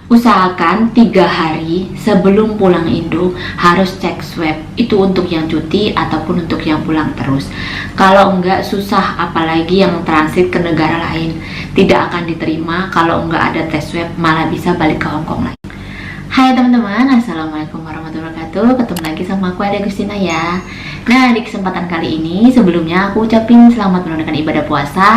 Usahakan 3 hari sebelum pulang Indo harus cek swab. Itu untuk yang cuti ataupun untuk yang pulang terus. Kalau enggak susah, apalagi yang transit ke negara lain. Tidak akan diterima kalau enggak ada tes swab, malah bisa balik ke Hong Kong lagi. Hai teman-teman, assalamualaikum warahmatullahi wabarakatuh. Ketemu lagi sama aku, Ade Agustina ya. Nah, di kesempatan kali ini sebelumnya aku ucapin selamat menunaikan ibadah puasa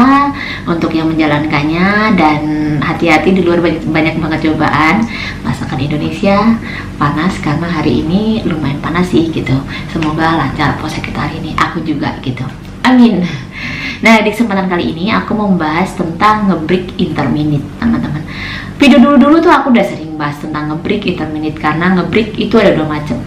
untuk yang menjalankannya, dan hati-hati di luar banyak banget cobaan. Masakan Indonesia panas karena hari ini lumayan panas sih gitu. Semoga lancar puasa kita hari ini, aku juga gitu. Amin. Nah, di kesempatan kali ini aku mau membahas tentang nge-break intermittent, teman-teman. Video dulu-dulu tuh aku udah sering bahas tentang nge-break intermittent, karena nge-break itu ada 2 macam.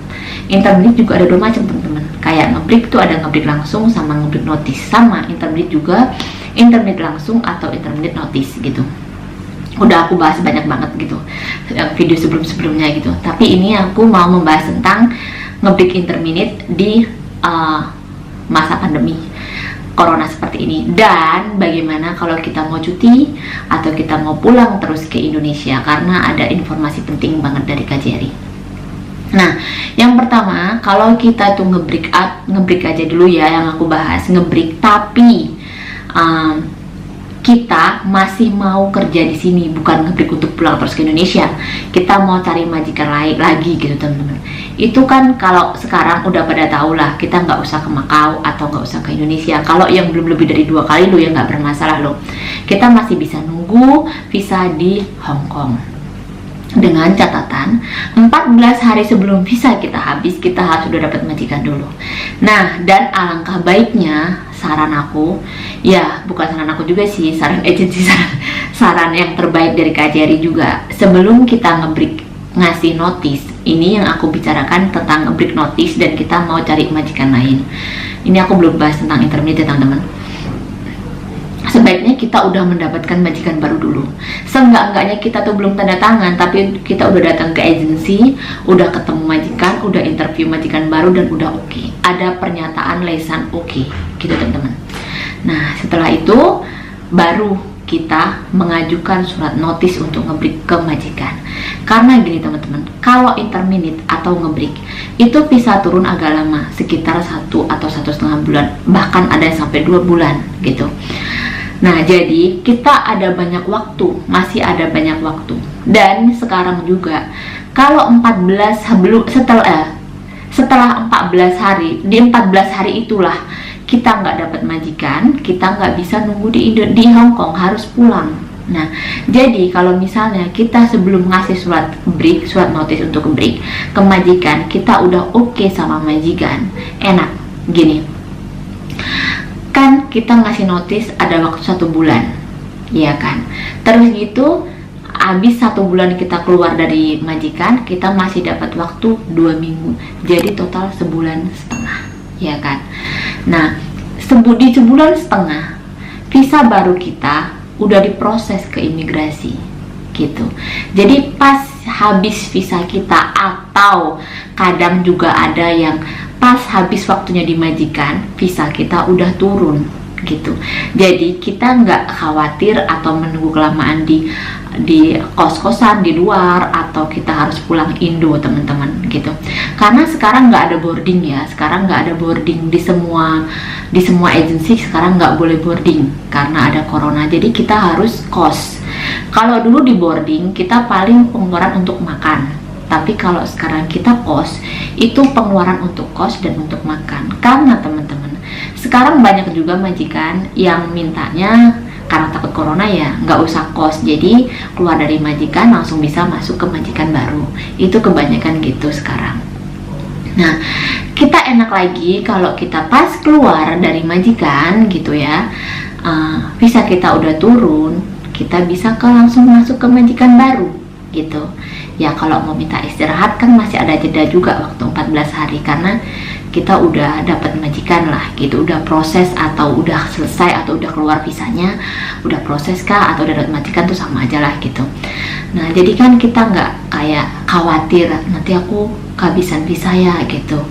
Intermittent juga ada 2 macam, teman-teman. Kayak nge-break tuh ada nge-break langsung sama nge-break notice. Sama intermittent juga, intermittent langsung atau intermittent notice gitu. Udah aku bahas banyak banget gitu video sebelum-sebelumnya gitu. Tapi ini aku mau membahas tentang nge-break intermittent di masa pandemi corona seperti ini, dan bagaimana kalau kita mau cuti atau kita mau pulang terus ke Indonesia, karena ada informasi penting banget dari KJRI. Nah, yang pertama, kalau kita tuh nge-break aja dulu ya, yang aku bahas nge-break, tapi kita masih mau kerja di sini, bukan nge-break untuk pulang terus ke Indonesia. Kita mau cari majikan lain lagi gitu, teman-teman. Itu kan kalau sekarang udah pada tahu lah, kita nggak usah ke Macau atau nggak usah ke Indonesia. Kalau yang belum lebih dari 2 kali lo ya nggak bermasalah lo. Kita masih bisa nunggu visa di Hong Kong. Dengan catatan 14 hari sebelum visa kita habis, kita harus sudah dapat majikan dulu. Nah, dan alangkah baiknya, saran aku, ya bukan saran aku juga sih, saran agensi, saran yang terbaik dari KJRI juga, sebelum kita nge-break ngasih notice, ini yang aku bicarakan tentang nge-break notice dan kita mau cari majikan lain. Ini aku belum bahas tentang intermittent, teman-teman. Sebaiknya kita udah mendapatkan majikan baru dulu. Seenggak-enggaknya kita tuh belum tanda tangan, tapi kita udah datang ke agensi, udah ketemu majikan, udah interview majikan baru, dan udah oke. Ada pernyataan lisan oke, gitu teman-teman. Nah, setelah itu baru kita mengajukan surat notice untuk nge-break ke majikan. Karena gini teman-teman, kalau intermittent atau nge-break itu bisa turun agak lama, sekitar 1 atau 1,5 bulan, bahkan ada yang sampai 2 bulan gitu. Nah, jadi kita ada banyak waktu, masih ada banyak waktu. Dan sekarang juga kalau 14 setelah 14 hari, di 14 hari itulah kita nggak dapat majikan, kita nggak bisa nunggu di Hong Kong, harus pulang. Nah, jadi kalau misalnya kita sebelum ngasih surat notice untuk break ke majikan, kita udah oke sama majikan, enak gini. Kan kita ngasih notice ada waktu 1 bulan, ya kan? Terus gitu, habis 1 bulan kita keluar dari majikan, kita masih dapat waktu 2 minggu, jadi total 1,5 bulan, ya kan? Nah, di 1,5 bulan visa baru kita udah diproses ke imigrasi gitu. Jadi pas habis visa kita, atau kadang juga ada yang pas habis waktunya dimajikan, visa kita udah turun gitu. Jadi kita nggak khawatir atau menunggu kelamaan di kos-kosan di luar, atau kita harus pulang Indo, teman-teman gitu. Karena sekarang nggak ada boarding ya, sekarang nggak ada boarding di semua agensi, sekarang nggak boleh boarding karena ada corona. Jadi kita harus kos. Kalau dulu di boarding kita paling pengeluaran untuk makan, tapi kalau sekarang kita kos, itu pengeluaran untuk kos dan untuk makan. Karena teman-teman, sekarang banyak juga majikan yang mintanya karena takut corona ya nggak usah kos, jadi keluar dari majikan langsung bisa masuk ke majikan baru. Itu kebanyakan gitu sekarang. Nah, kita enak lagi kalau kita pas keluar dari majikan gitu ya, visa kita udah turun, kita bisa langsung masuk ke majikan baru gitu. Ya kalau mau minta istirahat kan masih ada jeda juga waktu 14 hari, karena kita udah dapat majikan lah gitu, udah proses atau udah selesai atau udah keluar visanya, udah proses kah atau udah dapat majikan tuh sama aja lah gitu. Nah, jadi kan kita nggak kayak khawatir nanti aku kehabisan visa ya gitu,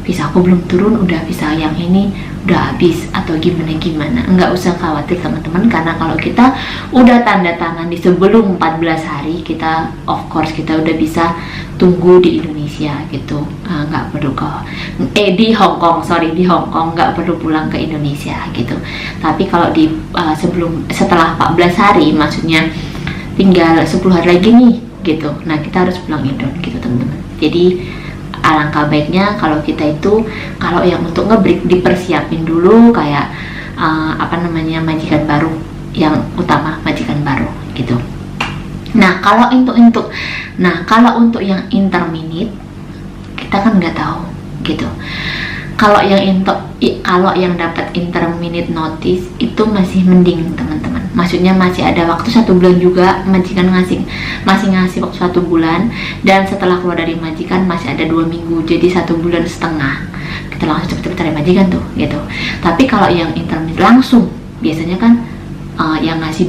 visa aku belum turun, udah visa yang ini udah habis atau gimana. Nggak usah khawatir teman-teman, karena kalau kita udah tanda tangan di sebelum 14 hari, kita of course kita udah bisa tunggu di Indonesia gitu. Nggak perlu di Hong Kong nggak perlu pulang ke Indonesia gitu. Tapi kalau di setelah 14 hari, maksudnya tinggal 10 hari lagi nih gitu, nah kita harus pulang Indo gitu teman-teman. Jadi alangkah baiknya kalau kita itu, kalau yang untuk ngebreak dipersiapin dulu kayak majikan baru, yang utama majikan baru gitu. Nah kalau untuk yang interminate kita kan nggak tahu gitu. Kalau yang dapat interminate notice itu masih mending teman-teman, maksudnya masih ada waktu 1 bulan juga, majikan masih ngasih waktu 1 bulan, dan setelah keluar dari majikan masih ada 2 minggu, jadi 1,5 bulan kita langsung cepet-cepet cari majikan tuh gitu. Tapi kalau yang interminate langsung, biasanya kan yang ngasih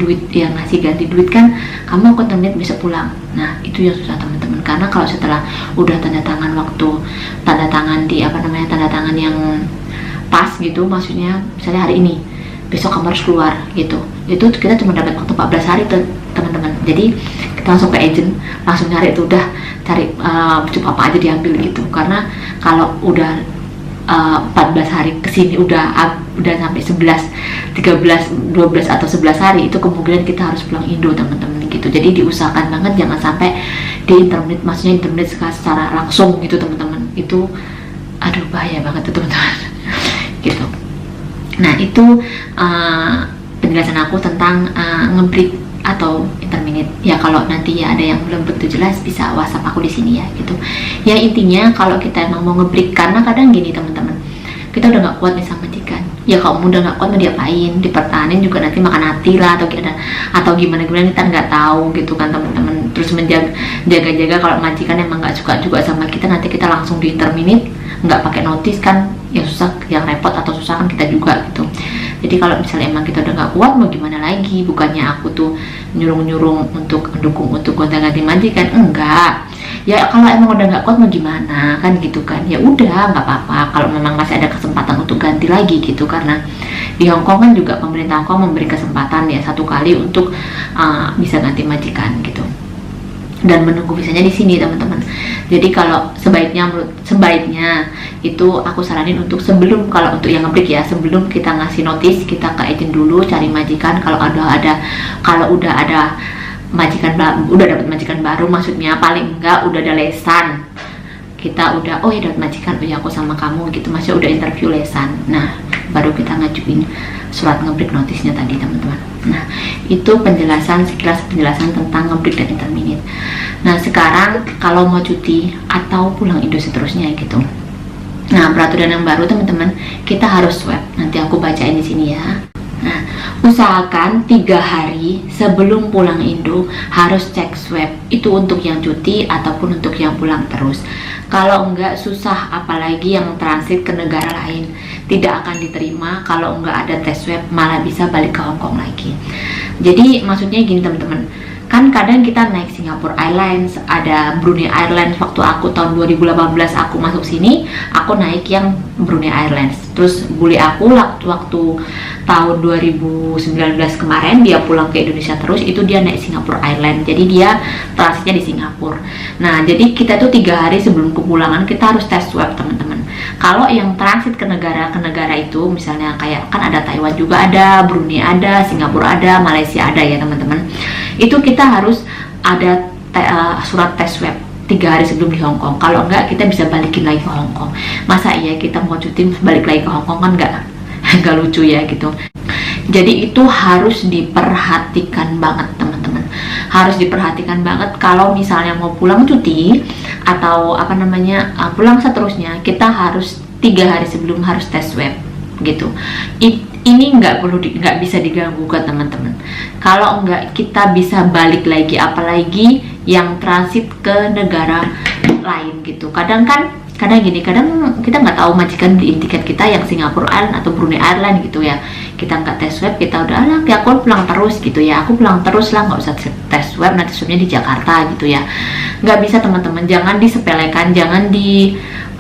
ganti duit kan, kamu aku terminate bisa pulang. Nah itu yang susah teman-teman, karena kalau setelah udah tanda tangan yang pas gitu, maksudnya misalnya hari ini, besok kamu harus keluar gitu, itu kita cuma dapat waktu 14 hari teman-teman. Jadi kita langsung ke agent, langsung nyari itu, udah cari cukup apa aja diambil gitu. Karena kalau udah 14 hari kesini udah sampai 11, 13, 12 atau 11 hari, itu kemungkinan kita harus pulang Indo teman-teman gitu. Jadi diusahakan banget jangan sampai di internet, maksudnya internet secara langsung gitu teman-teman. Itu aduh bahaya banget tuh teman-teman gitu. Nah itu penjelasan aku tentang ngebreak atau interminate ya. Kalau nanti ya ada yang belum begitu jelas, bisa WhatsApp aku di sini ya gitu. Ya intinya kalau kita emang mau ngebreak, karena kadang gini teman-teman, kita udah nggak kuat nih sama majikan, ya kalau udah nggak kuat mau diapain, dipertahanin juga nanti makan hati lah atau gimana kita nggak tahu gitu kan teman-teman. Terus jaga-jaga kalau majikan emang nggak suka juga sama kita, nanti kita langsung di interminate, nggak pakai notice kan, yang susah, yang repot atau susah kan kita juga gitu. Jadi kalau misalnya emang kita udah nggak kuat, mau gimana lagi? Bukannya aku tuh nyuruh untuk mendukung untuk gonta-ganti majikan, enggak. Ya kalau emang udah nggak kuat mau gimana kan gitu kan? Ya udah nggak apa-apa. Kalau memang masih ada kesempatan untuk ganti lagi gitu, karena di Hong Kong kan juga pemerintah Hong Kong memberi kesempatan ya 1 kali untuk bisa ganti majikan gitu. Dan menunggu visanya di sini teman-teman. Jadi kalau sebaiknya itu aku saranin untuk kalau untuk yang ngebreak ya, sebelum kita ngasih notice, kita ke agent dulu cari majikan. Kalau udah ada majikan baru, udah dapat majikan baru, maksudnya paling enggak udah ada lesan, kita udah ya dapat majikan, ya aku sama kamu gitu, masih udah interview lesan. Nah baru kita ngajuin surat ngebreak notice-nya tadi teman-teman. Nah itu sekilas penjelasan tentang ngebreak dan interminate. Nah sekarang kalau mau cuti atau pulang Indo seterusnya gitu, nah peraturan yang baru teman-teman, kita harus swab. Nanti aku bacain di sini ya. Nah usahakan 3 hari sebelum pulang Indo harus cek swab, itu untuk yang cuti ataupun untuk yang pulang terus. Kalau enggak susah, apalagi yang transit ke negara lain, tidak akan diterima. Kalau enggak ada tes swab, malah bisa balik ke Hong Kong lagi. Jadi maksudnya gini teman-teman, kan kadang kita naik Singapore Airlines, ada Brunei Airlines. Waktu aku tahun 2018 aku masuk sini, aku naik yang Brunei Airlines. Terus bule aku waktu tahun 2019 kemarin, dia pulang ke Indonesia terus, itu dia naik Singapore Airlines. Jadi dia transitnya di Singapura. Nah jadi kita tuh 3 hari sebelum kepulangan kita harus tes swab teman-teman. Kalau yang transit ke negara itu, misalnya kayak kan ada Taiwan juga ada, Brunei ada, Singapura ada, Malaysia ada ya teman-teman. Itu kita harus ada surat tes swab 3 hari sebelum di Hong Kong. Kalau enggak kita bisa balikin lagi ke Hong Kong. Masa iya kita mau cuti balik lagi ke Hong Kong, kan enggak lucu ya gitu. Jadi itu harus diperhatikan banget teman-teman, harus diperhatikan banget. Kalau misalnya mau pulang cuti atau pulang seterusnya, kita harus 3 hari sebelum harus tes swab gitu. Ini nggak bisa diganggu ke teman-teman. Kalau nggak, kita bisa balik lagi, apalagi yang transit ke negara lain gitu. Kadang kita nggak tahu majikan beliin tiket kita yang Singapore Airlines atau Brunei Airlines gitu ya, kita nggak tes swab, kita udah ya aku pulang terus gitu ya, aku pulang terus lah, nggak usah tes swab, nanti swabnya di Jakarta gitu ya. Nggak bisa teman-teman, jangan disepelekan, jangan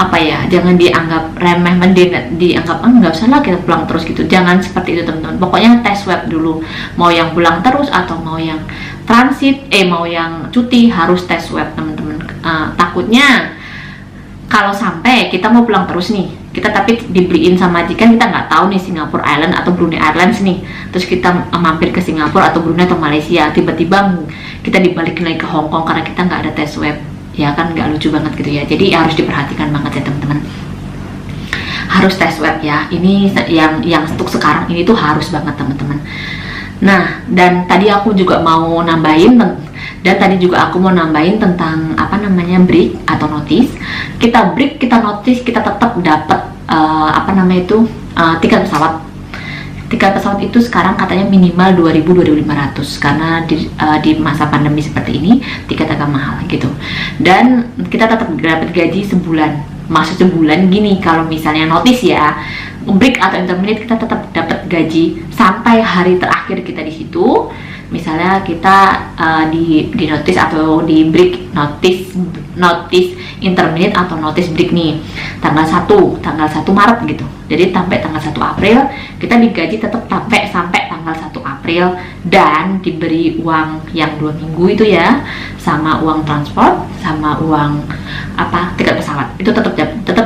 apa ya, jangan dianggap remeh, dianggap nggak usah lah kita pulang terus gitu. Jangan seperti itu teman-teman. Pokoknya tes swab dulu, mau yang pulang terus atau mau yang transit, mau yang cuti harus tes swab teman-teman. Takutnya kalau sampai kita mau pulang terus nih, kita tapi dibeliin sama majikan, kita nggak tahu nih Singapore Island atau Brunei Islands nih, terus kita mampir ke Singapura atau Brunei atau Malaysia, tiba-tiba kita dibalikin lagi ke Hong Kong karena kita nggak ada tes swab, ya kan nggak lucu banget gitu ya. Jadi harus diperhatikan banget ya teman-teman, harus tes swab ya. Ini yang untuk sekarang ini tuh harus banget teman-teman. Nah, dan tadi aku juga mau nambahin tentang apa namanya break atau notice. Kita break, kita notice, kita tetap dapat tiket pesawat. Tiket pesawat itu sekarang katanya minimal 2.000-2.500 karena di masa pandemi seperti ini tiket agak mahal gitu. Dan kita tetap dapat gaji sebulan. Maksud sebulan gini, kalau misalnya notice ya, break atau intermediate, kita tetap dapat gaji sampai hari terakhir kita di situ. Misalnya kita di notice atau di break, notice intermediate atau notice break nih tanggal 1 Maret gitu. Jadi sampai tanggal 1 April kita digaji tetap sampai tanggal 1 April, dan diberi uang yang 2 minggu itu ya, sama uang transport, sama uang tiket pesawat. Itu tetap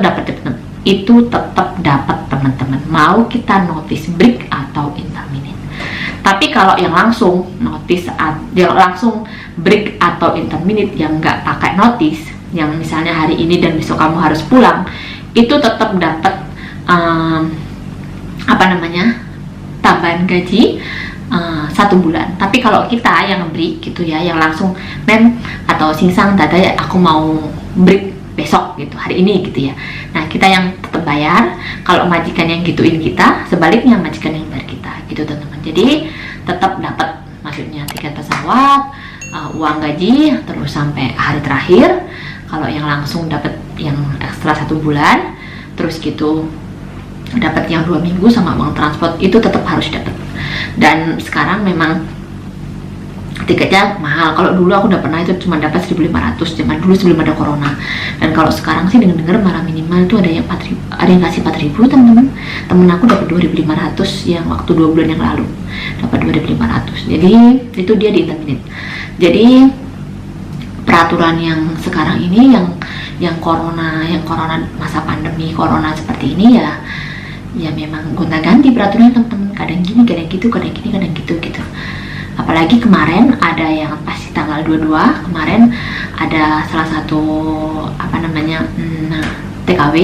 dapat teman-teman. Itu tetap dapat teman-teman, mau kita notice break atau intermediate. Tapi kalau yang langsung notice, yang langsung break atau intermediate yang nggak pakai notice, yang misalnya hari ini dan besok kamu harus pulang, itu tetap dapat tambahan gaji 1 bulan. Tapi kalau kita yang break gitu ya, yang langsung atau singsang dada ya, aku mau break besok gitu, hari ini gitu ya. Nah, kita yang tetap bayar. Kalau majikan yang gituin kita, sebaliknya majikan yang bayar kita gitu teman-teman. Jadi tetap dapat, maksudnya tiket pesawat, uang gaji, terus sampai hari terakhir. Kalau yang langsung dapat yang ekstra 1 bulan, terus gitu dapat yang 2 minggu sama uang transport, itu tetap harus dapat. Dan sekarang memang tiketnya mahal. Kalau dulu aku udah pernah itu cuma dapat 1.500 zaman dulu sebelum ada corona. Dan kalau sekarang sih dengar malah minimal itu ada yang 4.000, ada yang kasih 4.000 teman-teman. Temen aku dapat 2.500 yang waktu 2 bulan yang lalu dapat 2.500. Jadi itu dia di internet. Jadi peraturan yang sekarang ini yang corona masa pandemi corona seperti ini ya memang gonta-ganti peraturannya teman-teman. Kadang gini, kadang gitu, kadang gini, kadang gitu gitu. Apalagi kemarin ada yang pasti tanggal 22 kemarin ada salah satu TKW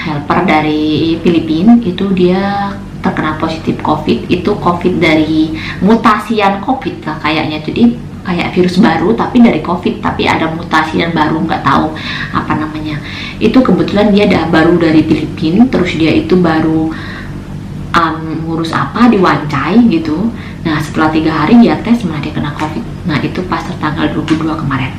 helper dari Filipina, itu dia terkena positif COVID. Itu COVID dari mutasian COVID lah kayaknya, jadi kayak virus baru tapi dari COVID, tapi ada mutasi yang baru, nggak tahu apa namanya. Itu kebetulan dia baru dari Filipina, terus dia itu baru ngurus di Wancai gitu. Nah, setelah 3 hari dia tes malah dia kena COVID. Nah, itu pas tanggal 22 kemarin.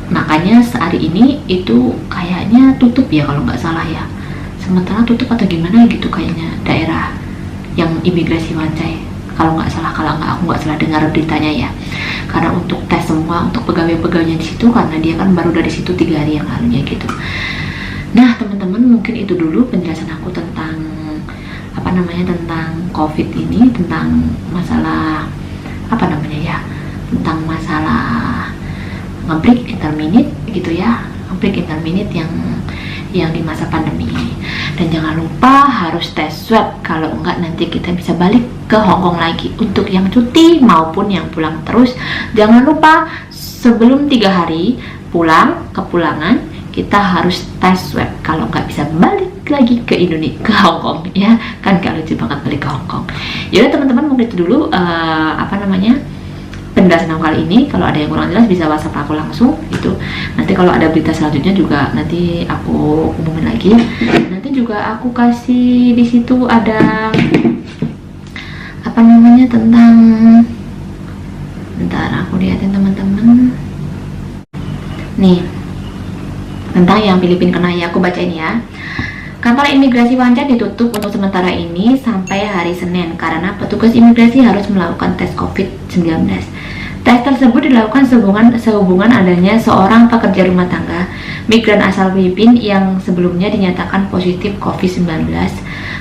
Makanya sehari ini itu kayaknya tutup ya kalau nggak salah ya. Sementara tutup atau gimana gitu kayaknya daerah yang imigrasi Wancai. Kalau nggak salah, aku nggak salah dengar beritanya ya. Karena untuk tes semua untuk pegawai-pegawainya di situ, karena dia kan baru dari situ 3 hari yang lalunya gitu. Nah, teman-teman, mungkin itu dulu penjelasan aku tentang tentang COVID ini, tentang masalah tentang masalah nge-break intermediate gitu ya, nge-break intermediate yang di masa pandemi ini. Dan jangan lupa harus tes swab, kalau enggak nanti kita bisa balik ke Hong Kong lagi untuk yang cuti maupun yang pulang terus. Jangan lupa sebelum 3 hari pulang kepulangan kita harus tes swab, kalau nggak bisa balik lagi ke Indonesia, ke Hong Kong ya kan, gak lucu banget balik ke Hong Kong. Yaudah teman-teman, mungkin itu dulu penjelasan aku kali ini. Kalau ada yang kurang jelas bisa WhatsApp aku langsung itu. Nanti kalau ada berita selanjutnya juga nanti aku umumin lagi. Nanti juga aku kasih di situ ada tentang, bentar aku liatin teman-teman nih, tentang yang Filipina kena ya, aku bacain ya. Kantor imigrasi Wancai ditutup untuk sementara ini sampai hari Senin karena petugas imigrasi harus melakukan tes COVID-19. Tes tersebut dilakukan sehubungan adanya seorang pekerja rumah tangga migran asal Filipina yang sebelumnya dinyatakan positif COVID-19.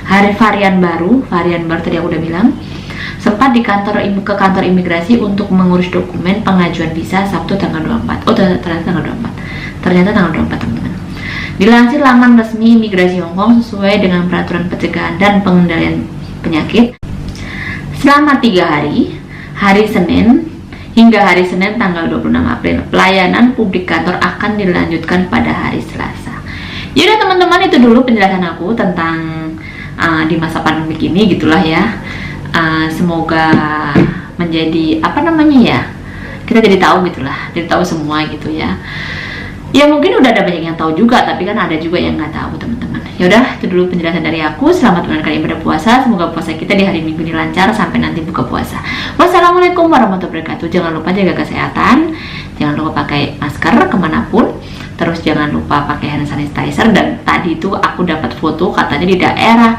Varian baru tadi aku udah bilang, sempat ke kantor imigrasi untuk mengurus dokumen pengajuan visa Sabtu tanggal 24. Oh, ternyata tanggal 24. Ternyata tanggal 24, teman-teman. Dilansir laman resmi imigrasi Hong Kong sesuai dengan peraturan pencegahan dan pengendalian penyakit, selama 3 hari Senin hingga hari Senin tanggal 26 April, pelayanan publik kantor akan dilanjutkan pada hari Selasa. Yaudah teman-teman, itu dulu penjelasan aku tentang di masa pandemi ini gitulah ya. Semoga menjadi kita jadi tahu gitulah, jadi tahu semua gitu ya. Ya mungkin udah ada banyak yang tahu juga, tapi kan ada juga yang nggak tahu teman-teman. Yaudah, itu dulu penjelasan dari aku. Selamat menunaikan ibadah puasa. Semoga puasa kita di hari Minggu ini lancar sampai nanti buka puasa. Wassalamualaikum warahmatullahi wabarakatuh. Jangan lupa jaga kesehatan, jangan lupa pakai masker kemanapun, terus jangan lupa pakai hand sanitizer. Dan tadi itu aku dapat foto katanya di daerah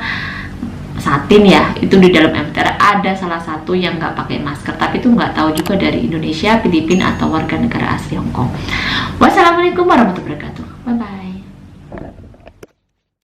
Satin ya, itu di dalam MTR ada salah satu yang nggak pakai masker, tapi itu nggak tahu juga dari Indonesia, Filipina atau warga negara asli Hong Kong. Wassalamualaikum warahmatullahi wabarakatuh. Bye bye.